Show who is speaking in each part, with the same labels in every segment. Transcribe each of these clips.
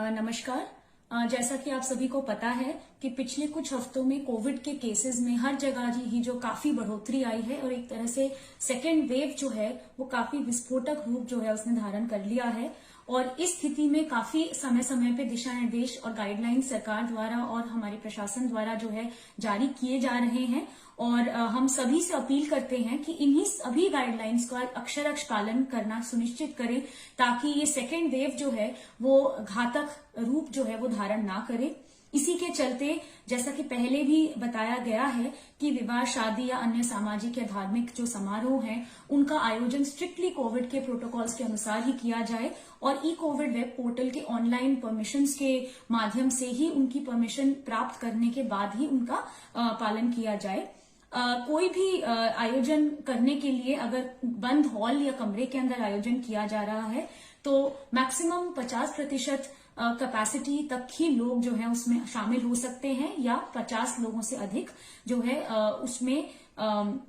Speaker 1: नमस्कार। जैसा कि आप सभी को पता है कि पिछले कुछ हफ्तों में कोविड के केसेस में हर जगह ही जो काफी बढ़ोतरी आई है और एक तरह से सेकेंड वेव जो है वो काफी विस्फोटक रूप जो है उसने धारण कर लिया है। और इस स्थिति में काफी समय समय पे दिशा निर्देश और गाइडलाइन सरकार द्वारा और हमारे प्रशासन द्वारा जो है जारी किए जा रहे हैं। और हम सभी से अपील करते हैं कि इन्हीं सभी गाइडलाइंस का अक्षरश पालन करना सुनिश्चित करें ताकि ये सेकेंड वेव जो है वो घातक रूप जो है वो धारण ना करे। इसी के चलते जैसा कि पहले भी बताया गया है कि विवाह, शादी या अन्य सामाजिक या धार्मिक जो समारोह हैं उनका आयोजन स्ट्रिक्टली कोविड के प्रोटोकॉल्स के अनुसार ही किया जाए और ई कोविड वेब पोर्टल के ऑनलाइन परमिशंस के माध्यम से ही उनकी परमिशन प्राप्त करने के बाद ही उनका पालन किया जाए। कोई भी आयोजन करने के लिए अगर बंद हॉल या कमरे के अंदर आयोजन किया जा रहा है तो मैक्सिमम 50% कैपेसिटी तक ही लोग जो है उसमें शामिल हो सकते हैं या 50 लोगों से अधिक जो है उसमें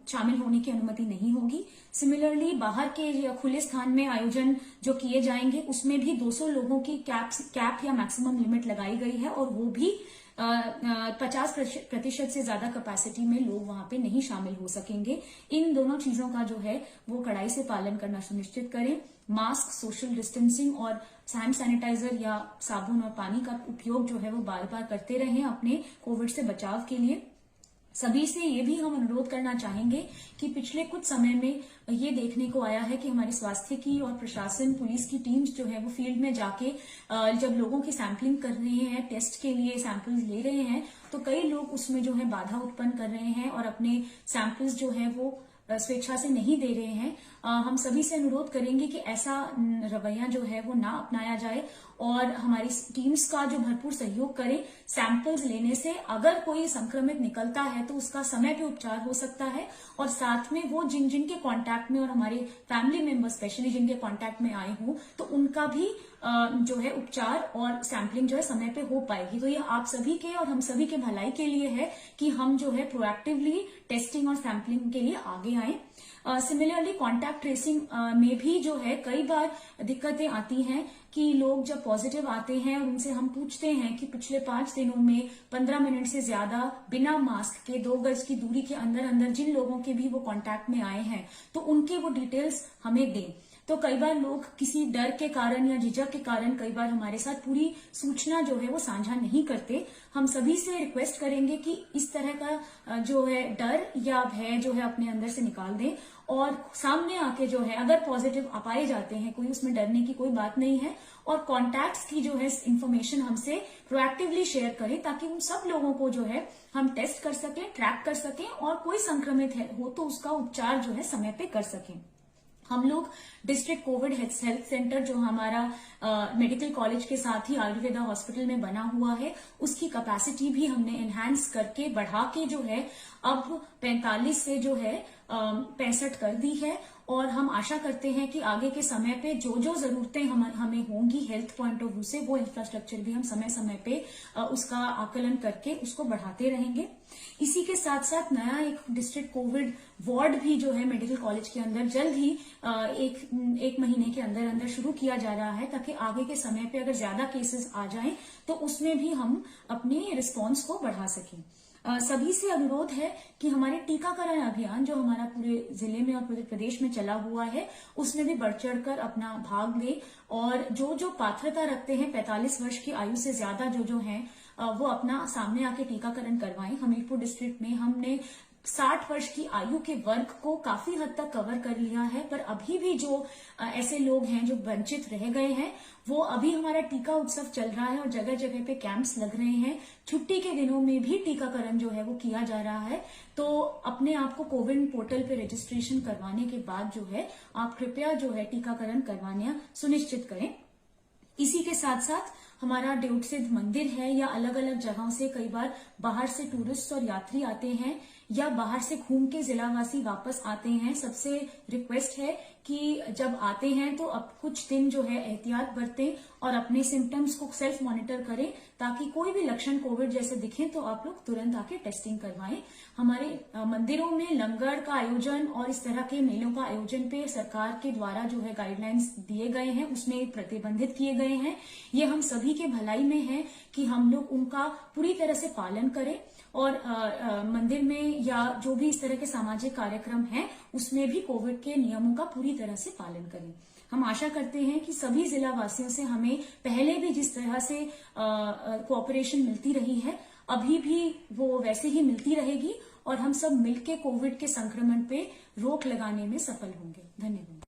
Speaker 1: शामिल होने की अनुमति नहीं होगी। सिमिलरली बाहर के या खुले स्थान में आयोजन जो किए जाएंगे उसमें भी 200 लोगों की कैप या मैक्सिमम लिमिट लगाई गई है और वो भी 50% से ज्यादा कैपेसिटी में लोग वहां पे नहीं शामिल हो सकेंगे। इन दोनों चीजों का जो है वो कड़ाई से पालन करना सुनिश्चित करें। मास्क, सोशल डिस्टेंसिंग और हैंड सैनिटाइजर या साबुन और पानी का उपयोग जो है वो बार बार करते रहें अपने कोविड से बचाव के लिए। सभी से ये भी हम अनुरोध करना चाहेंगे कि पिछले कुछ समय में ये देखने को आया है कि हमारी स्वास्थ्य की और प्रशासन, पुलिस की टीम्स जो है वो फील्ड में जाके जब लोगों की सैंपलिंग कर रहे हैं, टेस्ट के लिए सैंपल्स ले रहे हैं तो कई लोग उसमें जो है बाधा उत्पन्न कर रहे हैं और अपने सैंपल्स जो है वो स्वेच्छा से नहीं दे रहे हैं। हम सभी से अनुरोध करेंगे कि ऐसा रवैया जो है वो ना अपनाया जाए और हमारी टीम्स का जो भरपूर सहयोग करें। सैंपल्स लेने से अगर कोई संक्रमित निकलता है तो उसका समय पे उपचार हो सकता है और साथ में वो जिनके कांटेक्ट में और हमारे फैमिली मेंबर्स स्पेशली जिनके कांटेक्ट में आए हों तो उनका भी जो है उपचार और सैंपलिंग जो है समय पे हो पाएगी। तो ये आप सभी के और हम सभी के भलाई के लिए है कि हम जो है प्रोएक्टिवली टेस्टिंग और सैंपलिंग के लिए आगे आए। सिमिलरली कॉन्टैक्ट ट्रेसिंग में भी जो है कई बार दिक्कतें आती हैं कि लोग जब पॉजिटिव आते हैं और उनसे हम पूछते हैं कि पिछले 5 दिनों में 15 मिनट से ज्यादा बिना मास्क के 2 गज की दूरी के अंदर जिन लोगों के भी वो कॉन्टैक्ट में आए हैं तो उनके वो डिटेल्स हमें दें। तो कई बार लोग किसी डर के कारण या झिझक के कारण कई बार हमारे साथ पूरी सूचना जो है वो साझा नहीं करते। हम सभी से रिक्वेस्ट करेंगे कि इस तरह का जो है डर या भय जो है अपने अंदर से निकाल दें और सामने आके जो है अगर पॉजिटिव पाए जाते हैं कोई उसमें डरने की कोई बात नहीं है और कॉन्टैक्ट्स की जो है इंफॉर्मेशन हमसे प्रोएक्टिवली शेयर करें ताकि उन सब लोगों को जो है हम टेस्ट कर सकें, ट्रैक कर सकें और कोई संक्रमित हो तो उसका उपचार जो है समय पे कर सकें। हम लोग डिस्ट्रिक्ट कोविड हेल्थ सेंटर जो हमारा मेडिकल कॉलेज के साथ ही आयुर्वेदा हॉस्पिटल में बना हुआ है उसकी कैपेसिटी भी हमने एनहांस करके बढ़ा के जो है अब 45 से जो है 65 कर दी है और हम आशा करते हैं कि आगे के समय पे जो जरूरतें हमें होंगी हेल्थ पॉइंट ऑफ व्यू से वो इंफ्रास्ट्रक्चर भी हम समय समय पे उसका आकलन करके उसको बढ़ाते रहेंगे। इसी के साथ साथ नया एक डिस्ट्रिक्ट कोविड वार्ड भी जो है मेडिकल कॉलेज के अंदर जल्द ही एक महीने के अंदर शुरू किया जा रहा है ताकि आगे के समय पे अगर ज्यादा केसेस आ जाएं तो उसमें भी हम अपने रिस्पॉन्स को बढ़ा सकें। सभी से अनुरोध है कि हमारे टीकाकरण अभियान जो हमारा पूरे जिले में और पूरे प्रदेश में चला हुआ है उसमें भी बढ़ चढ़कर अपना भाग लें और जो पात्रता रखते हैं 45 वर्ष की आयु से ज्यादा जो हैं वो अपना सामने आके टीकाकरण करवाएं। हमीरपुर डिस्ट्रिक्ट में हमने 60 वर्ष की आयु के वर्ग को काफी हद तक कवर कर लिया है पर अभी भी जो ऐसे लोग हैं जो वंचित रह गए हैं वो अभी हमारा टीका उत्सव चल रहा है और जगह जगह पे कैंप्स लग रहे हैं। छुट्टी के दिनों में भी टीकाकरण जो है वो किया जा रहा है तो अपने आप को कोविन पोर्टल पे रजिस्ट्रेशन करवाने के बाद जो है आप कृपया जो है टीकाकरण करवाना सुनिश्चित करें। इसी के साथ साथ हमारा देवसिद्ध मंदिर है या अलग अलग जगहों से कई बार बाहर से टूरिस्ट और यात्री आते हैं या बाहर से घूम के जिलावासी वापस आते हैं। सबसे रिक्वेस्ट है कि जब आते हैं तो अब कुछ दिन जो है एहतियात बरतें और अपने सिम्टम्स को सेल्फ मॉनिटर करें, ताकि कोई भी लक्षण कोविड जैसे दिखे तो आप लोग तुरंत आके टेस्टिंग करवाएं। हमारे मंदिरों में लंगर का आयोजन और इस तरह के मेलों का आयोजन पे सरकार के द्वारा जो है गाइडलाइंस दिए गए हैं, उसमें प्रतिबंधित किए गए हैं। ये हम सभी के भलाई में है कि हम लोग उनका पूरी तरह से पालन करें और मंदिर में या जो भी इस तरह के सामाजिक कार्यक्रम हैं उसमें भी कोविड के नियमों का पूरी तरह से पालन करें। हम आशा करते हैं कि सभी जिला वासियों से हमें पहले भी जिस तरह से कोऑपरेशन मिलती रही है अभी भी वो वैसे ही मिलती रहेगी और हम सब मिलकर कोविड के संक्रमण पे रोक लगाने में सफल होंगे। धन्यवाद।